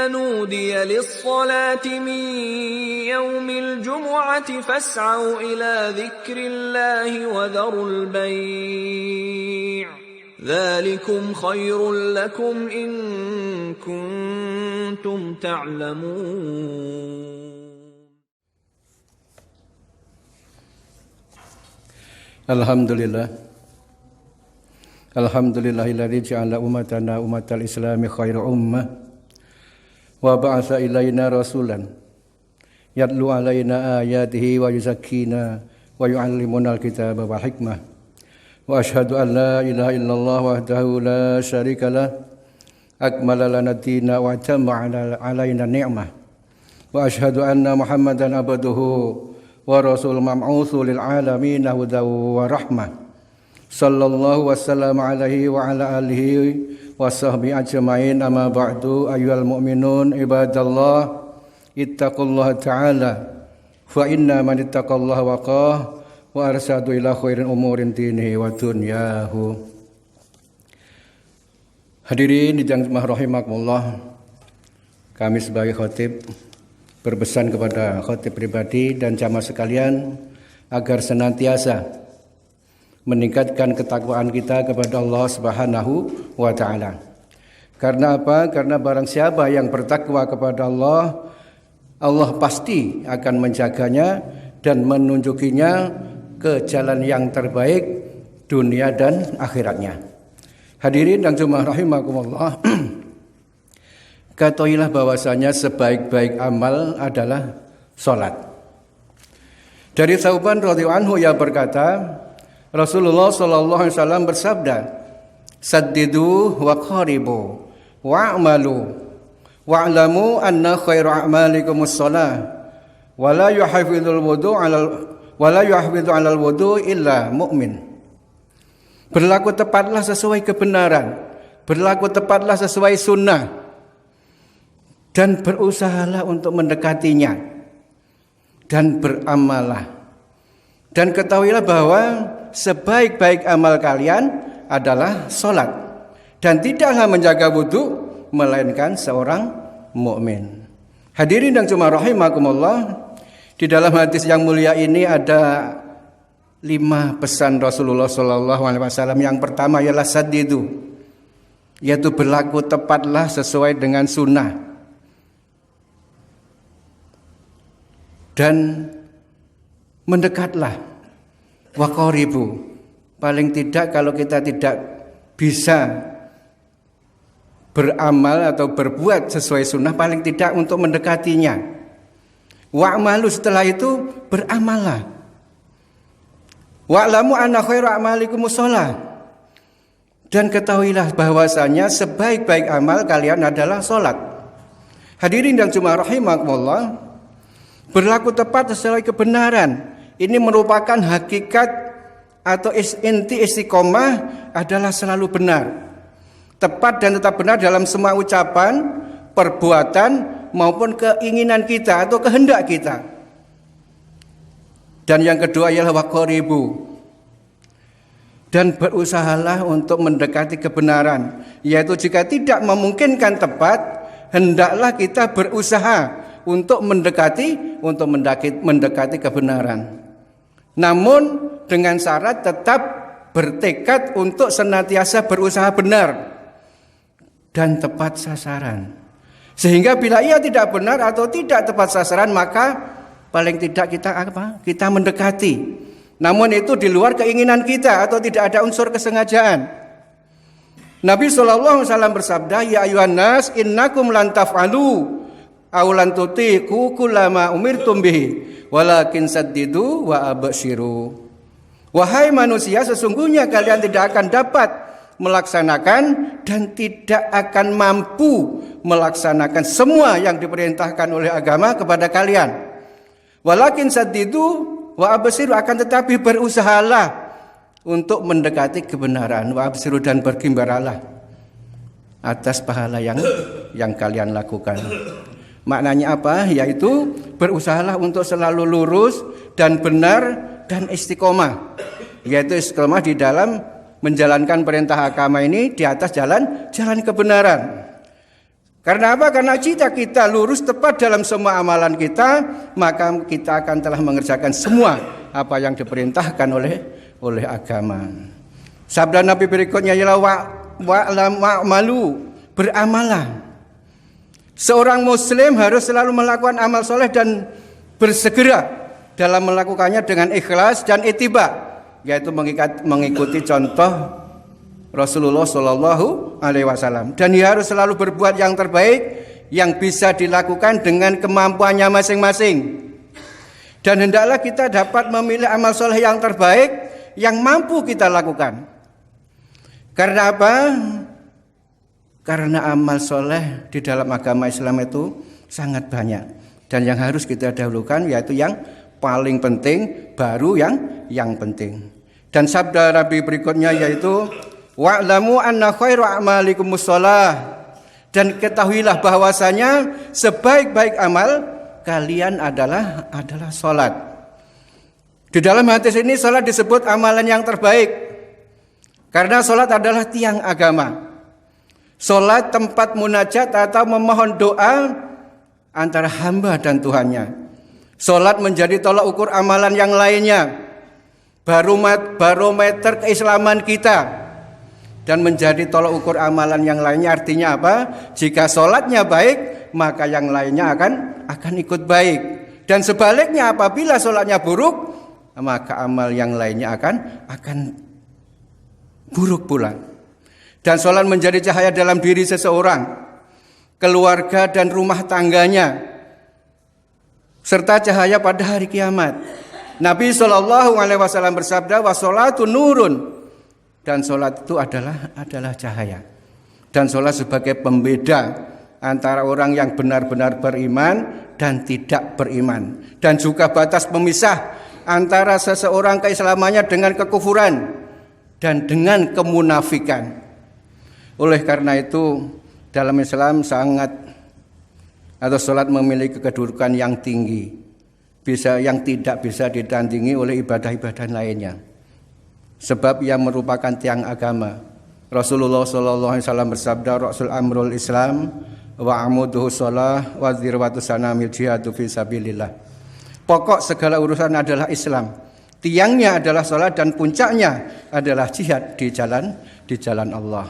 نودي للصلاة من يوم الجمعة فاسعوا إلى ذكر الله وذروا البيع ذلكم خير لكم إن كنتم تعلمون. Alhamdulillahilladzi ja'ala ummatana ummatal islami khairu ummah wa ba'atsa ilaina rasulan yatlu alaina ayatihi wa yuzakkina wa yu'allimuna alkitaba wal hikmah wa asyhadu an la ilaha illallah wahdahu la syarika lah akmala lana ad-dina wa tamma alaina ni'mah wa asyhadu anna muhammadan abduhu wa rasul mab'utsu lil alamin hudaw wa rahmah sallallahu wasallam alaihi wa ala alihi wa sahbihi ajma'in amma ba'du ayyuhal mu'minun ibadallah ittaqullaha ta'ala fa inna man ittaqallaha waqah wa arsadu ila khairin umurin dinihi wa dunyahu. Hadirin yang rahimakumullah, kami sebagai khatib berpesan kepada khatib pribadi dan jamaah sekalian agar senantiasa meningkatkan ketakwaan kita kepada Allah Subhanahu wa taala. Karena apa? Karena barang siapa yang bertakwa kepada Allah, Allah pasti akan menjaganya dan menunjukinya ke jalan yang terbaik dunia dan akhiratnya. Hadirin dan jemaah rahimakumullah, ketahuilah bahwasanya sebaik-baik amal adalah salat. Dari Tsauban radhiyallahu anhu yang berkata, Rasulullah sallallahu alaihi wasallam bersabda, "Saddidu wa qaribu wa'malu wa'lamu anna khairu a'malikum as-shalah wa la yuhafidhul wudu' 'alal wudu' illa mu'min." Berlaku tepatlah sesuai kebenaran, berlaku tepatlah sesuai sunnah, dan berusahalah untuk mendekatinya dan beramallah. Dan ketahuilah bahwa sebaik-baik amal kalian adalah salat, dan tidaklah menjaga wudu melainkan seorang mukmin. Hadirin dan jemaah rahimakumullah, di dalam hadis yang mulia ini ada 5 pesan Rasulullah SAW. Yang pertama ialah saddidu, yaitu berlaku tepatlah sesuai dengan sunnah. Dan mendekatlah, wa qaribu, paling tidak kalau kita tidak bisa beramal atau berbuat sesuai sunnah, paling tidak untuk mendekatinya. Wa'malu, setelah itu beramallah. Wa'lamu anna khairu a'malikum shalah, dan ketahuilah bahwasanya sebaik-baik amal kalian adalah salat. Hadirin dan jemaah rahimakumullah, berlaku tepat sesuai kebenaran ini merupakan hakikat atau inti istiqomah adalah selalu benar, tepat dan tetap benar dalam semua ucapan, perbuatan maupun keinginan kita atau kehendak kita. Dan yang kedua ialah waqaribu, dan berusahalah untuk mendekati kebenaran, yaitu jika tidak memungkinkan tepat, hendaklah kita berusaha untuk mendekati kebenaran. Namun dengan syarat tetap bertekad untuk senantiasa berusaha benar dan tepat sasaran. Sehingga bila ia tidak benar atau tidak tepat sasaran, maka paling tidak kita mendekati. Namun itu di luar keinginan kita atau tidak ada unsur kesengajaan. Nabi SAW bersabda, "Ya ayuhan nas, innakum lan taf'alu aw lan tutiqu kullama umirtum bihi, walakin saddidu wa abshiru." Wahai manusia, sesungguhnya kalian tidak akan dapat melaksanakan dan tidak akan mampu melaksanakan semua yang diperintahkan oleh agama kepada kalian. Walakin saddidu wa abshiru, akan tetapi berusahalah untuk mendekati kebenaran. Wa abshiru, dan bergembiralah atas pahala yang kalian lakukan. Maknanya apa? Yaitu berusahalah untuk selalu lurus dan benar dan istiqomah. Yaitu istiqomah di dalam menjalankan perintah agama ini di atas jalan kebenaran. Karena apa? Karena jika kita lurus tepat dalam semua amalan kita, maka kita akan telah mengerjakan semua apa yang diperintahkan oleh agama. Sabda Nabi berikutnya ialah wa'malu, beramalah. Seorang muslim harus selalu melakukan amal soleh dan bersegera dalam melakukannya dengan ikhlas dan ittiba, yaitu mengikuti contoh Rasulullah Shallallahu Alaihi Wasallam. Dan dia harus selalu berbuat yang terbaik yang bisa dilakukan dengan kemampuannya masing-masing. Dan hendaklah kita dapat memilih amal soleh yang terbaik yang mampu kita lakukan. Karena apa? Karena amal soleh di dalam agama Islam itu sangat banyak. Dan yang harus kita dahulukan yaitu yang paling penting, baru yang penting. Dan sabda Nabi berikutnya yaitu wa'lamu anna khairu a'malikumus shalah, dan ketahuilah bahwasanya sebaik-baik amal kalian adalah salat. Di dalam hadis ini salat disebut amalan yang terbaik karena salat adalah tiang agama. Salat tempat munajat atau memohon doa antara hamba dan Tuhannya. Salat menjadi tolak ukur amalan yang lainnya, barometer keislaman kita. Dan menjadi tolak ukur amalan yang lainnya. Artinya apa? Jika sholatnya baik, maka yang lainnya akan ikut baik. Dan sebaliknya apabila sholatnya buruk, maka amal yang lainnya akan buruk pula. Dan sholat menjadi cahaya dalam diri seseorang, keluarga dan rumah tangganya, serta cahaya pada hari kiamat. Nabi SAW bersabda, "Washolatu nurun." Dan sholat itu adalah cahaya. Dan sholat sebagai pembeda antara orang yang benar-benar beriman dan tidak beriman. Dan juga batas pemisah antara seseorang keislamannya dengan kekufuran dan dengan kemunafikan. Oleh karena itu dalam Islam sholat memiliki kedudukan yang tinggi, yang tidak bisa ditandingi oleh ibadah-ibadah lainnya. Sebab ia merupakan tiang agama. Rasulullah SAW bersabda, Rasul amrul Islam wa amuduhu sholah wa zirwatu sanamil jihadu fi sabilillah. Pokok segala urusan adalah Islam. Tiangnya adalah sholat dan puncaknya adalah jihad di jalan Allah.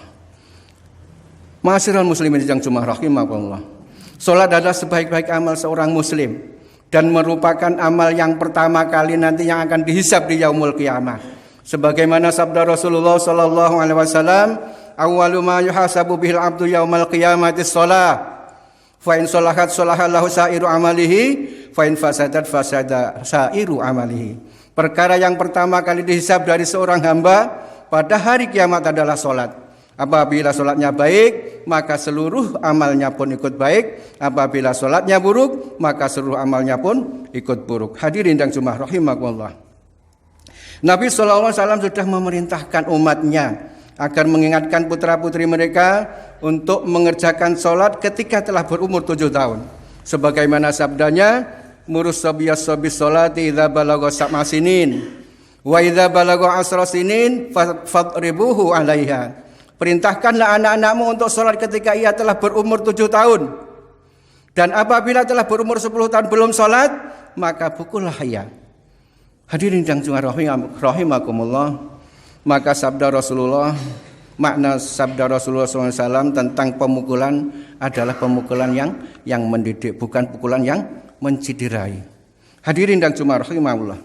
Ma'asyiral muslimin yang jumlah rahimakumullah. Sholat adalah sebaik-baik amal seorang muslim dan merupakan amal yang pertama kali nanti yang akan dihisab di yaumul qiyamah. Sebagaimana sabda Rasulullah sallallahu alaihi wasallam, "Awwalu ma yuhasabu bihil 'abdu yaumal qiyamati shalah. Fa in shalahat shalaha lahu sa'iru amalihi, fa in fasadat fasada sa'iru amalihi." Perkara yang pertama kali dihisab dari seorang hamba pada hari kiamat adalah salat. Apabila salatnya baik, maka seluruh amalnya pun ikut baik. Apabila salatnya buruk, maka seluruh amalnya pun ikut buruk. Hadirin dan jemaah rahimakumullah. Nabi SAW sudah memerintahkan umatnya agar mengingatkan putra-putri mereka untuk mengerjakan sholat ketika telah berumur 7 tahun. Sebagaimana sabdanya, "Murus sabiyas sabis sholati idza balagha sab'a sinin wa idza balagha 10 sinin fadribuhu 'alaiha." Perintahkanlah anak-anakmu untuk sholat ketika ia telah berumur 7 tahun. Dan apabila telah berumur 10 tahun belum sholat, maka pukullah ia. Hadirin yang rahimakumullah, maka makna sabda Rasulullah SAW tentang pemukulan adalah pemukulan yang mendidik, bukan pukulan yang menciderai. Hadirin dan rahimakumullah,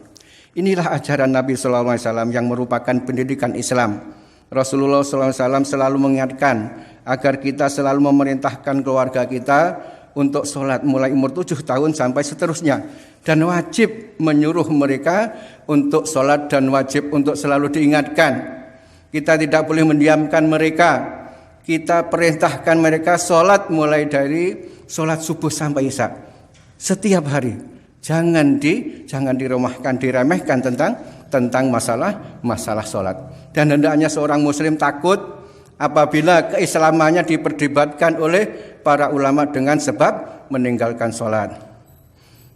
inilah ajaran Nabi SAW yang merupakan pendidikan Islam. Rasulullah SAW selalu mengingatkan agar kita selalu memerintahkan keluarga kita untuk sholat mulai umur 7 tahun sampai seterusnya. Dan wajib menyuruh mereka untuk sholat dan wajib untuk selalu diingatkan. Kita tidak boleh mendiamkan mereka. Kita perintahkan mereka sholat mulai dari sholat subuh sampai isya. Setiap hari. Jangan diremehkan tentang masalah sholat. Dan hendaknya seorang muslim takut apabila keislamannya diperdebatkan oleh para ulama dengan sebab meninggalkan sholat.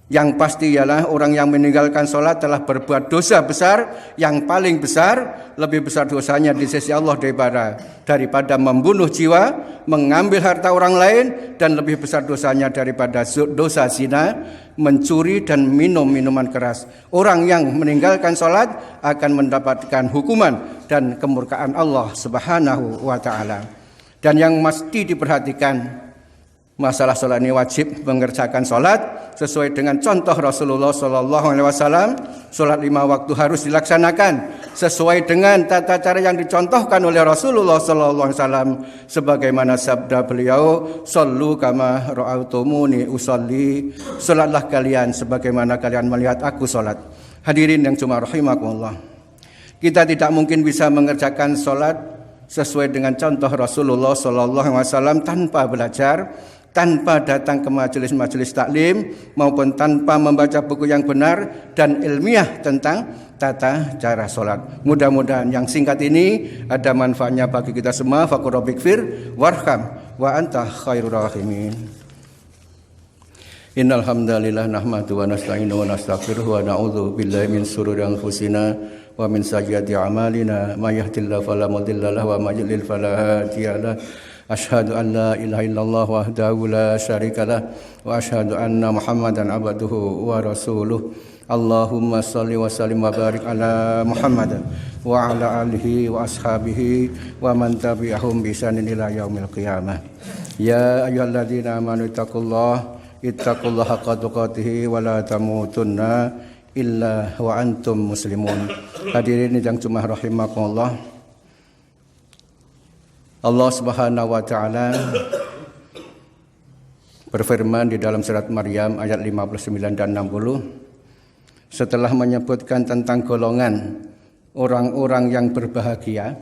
Yang pasti ialah orang yang meninggalkan sholat telah berbuat dosa besar, yang paling besar, lebih besar dosanya di sisi Allah daripada membunuh jiwa, mengambil harta orang lain, dan lebih besar dosanya daripada dosa zina, mencuri dan minum minuman keras. Orang yang meninggalkan sholat akan mendapatkan hukuman dan kemurkaan Allah Subhanahu wa ta'ala. Dan yang mesti diperhatikan, masalah sholat ini wajib mengerjakan sholat sesuai dengan contoh Rasulullah SAW. Sholat 5 waktu harus dilaksanakan sesuai dengan tata cara yang dicontohkan oleh Rasulullah SAW. Sebagaimana sabda beliau, "Shollu kama ra'autumuni usolli." Sholatlah kalian sebagaimana kalian melihat aku sholat. Hadirin yang cuma rahimakumullah, kita tidak mungkin bisa mengerjakan sholat sesuai dengan contoh Rasulullah SAW tanpa belajar, tanpa datang ke majelis-majelis taklim, maupun tanpa membaca buku yang benar dan ilmiah tentang tata cara sholat. Mudah-mudahan yang singkat ini ada manfaatnya bagi kita semua. Faqur rabbikfir warham wa anta khairur rahimin. Innal hamdalillah nahmadu wa nasta'inu wa nastaghfiruh wa na'udzu billahi min shururi anfusina wa min sayyiati a'malina. May yahdihillahu fala mudilla lahu wa may yudlil fala hadiya lahu. Asyhadu an la ilaha illallah wahdahu la syarikalah wa asyhadu anna Muhammadan abduhu wa rasuluh. Allahumma shalli wa sallim wa barik ala Muhammad wa ala alihi wa ashabihi wa man tabi'ahum bi ihsanin ila yaumil qiyamah. Ya ayyuhalladzina amanu ittaqullaha haqqa tuqatih wa la tamutunna illa wa antum muslimun. Hadirin yang cuma rahimakumullah, Allah Subhanahu wa ta'ala berfirman di dalam surat Maryam ayat 59 dan 60, setelah menyebutkan tentang golongan orang-orang yang berbahagia,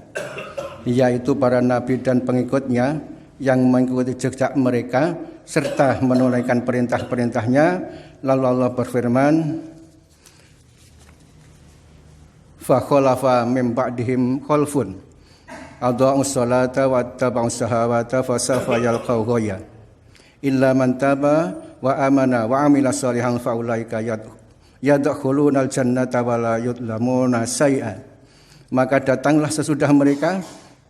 yaitu para nabi dan pengikutnya yang mengikuti jejak mereka serta menunaikan perintah-perintahnya, lalu Allah berfirman, fa khalafa min ba'dihim khalfun adha'us salata wattaba'us shahawata fasawfa yalqaw ghayya illa man taba wa amana wa amila shalihan fa ulaika yadkhulunal jannata wa la yudlamuna syai'a. Maka datanglah sesudah mereka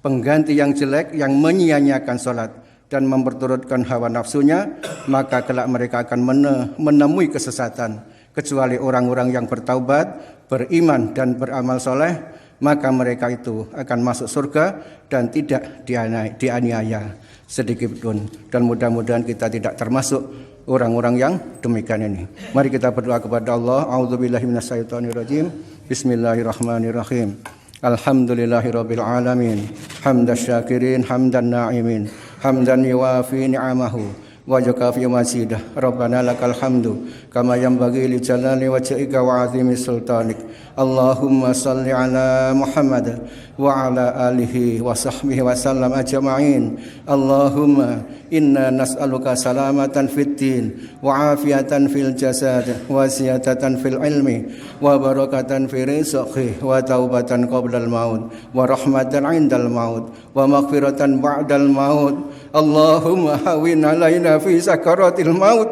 pengganti yang jelek yang menyia-nyiakan salat dan memperturutkan hawa nafsunya, maka kelak mereka akan menemui kesesatan, kecuali orang-orang yang bertaubat, beriman dan beramal soleh, maka mereka itu akan masuk surga dan tidak dianiaya sedikit pun. Dan mudah-mudahan kita tidak termasuk orang-orang yang demikian ini. Mari kita berdoa kepada Allah. A'udzubillahi minasyaitonirrajim. Bismillahirrahmanirrahim. Alhamdulillahirabbil alamin. Hamdasy syakirin, hamdan na'imin, hamdan yuwafi ni'amahu wa yukafi mazidah. Rabbana lakal hamdu kama yanbaghi li jalali wajhika wa 'azimi sultanik. Allahumma salli ala Muhammad wa ala alihi wa sahbihi wa sallam ajma'in. Allahumma inna nas'aluka salamatan fid din wa afiyatan fil jasad wa ziyadatan fil ilmi wa barakatan fi rizqi wa taubatan qabla al maut wa rahmatan 'indal maut wa maghfiratan ba'dal maut. Allahumma hawwin 'alaina fi sakaratil maut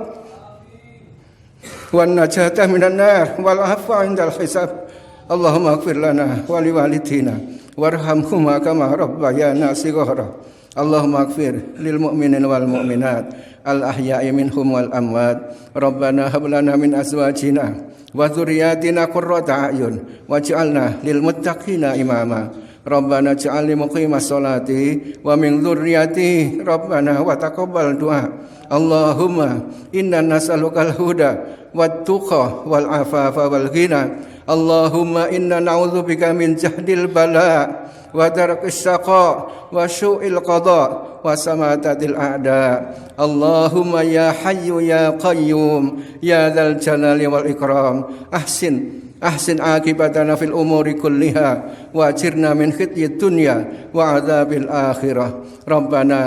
wan najata minan nar wal afwa 'indal hisab. Allahumma ighfir lana wa liwalidina warhamhuma kama rabbayana shighara. Allahumma ighfir lil mu'minin wal mu'minat al ahya'i minhum wal amwat. Rabbana hab lana min azwajina wa dzurriyyatina qurrata a'yun waj'alna lil muttaqina imama. Rabbana ij'alni muqimas sholati wa min dzurriyyati Rabbana wa taqabbal du'a. Allahumma inna nas'alukal huda wat tuqa wal afafa wal ghina. Allahumma inna na'udzubika min jahdil bala wa darkis syaqa wa su'il qada wa samatatil a'da. Allahumma ya hayyu ya qayyum ya dzal jalali wal ikram ahsin aqibatana fil umuri kulliha وأجرنا من خزي الدنيا وعذاب الآخرة ربنا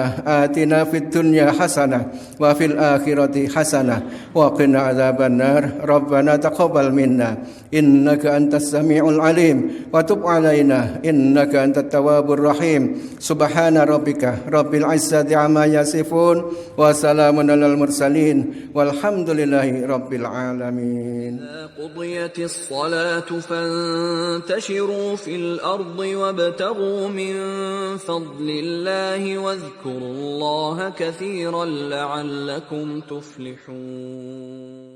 آتنا في الدنيا حسنة وفي الآخرة حسنة وقنا عذاب النار ربنا تقبل منا إنك أنت السميع العليم وتب علينا إنك أنت التواب الرحيم سبحان ربك رب العزة عما يصفون وسلام على المرسلين والحمد لله رب العالمين. قضيت الصلاة فانتشروا في الأرض وابتغوا من فضل الله واذكروا الله كثيرا لعلكم تفلحون.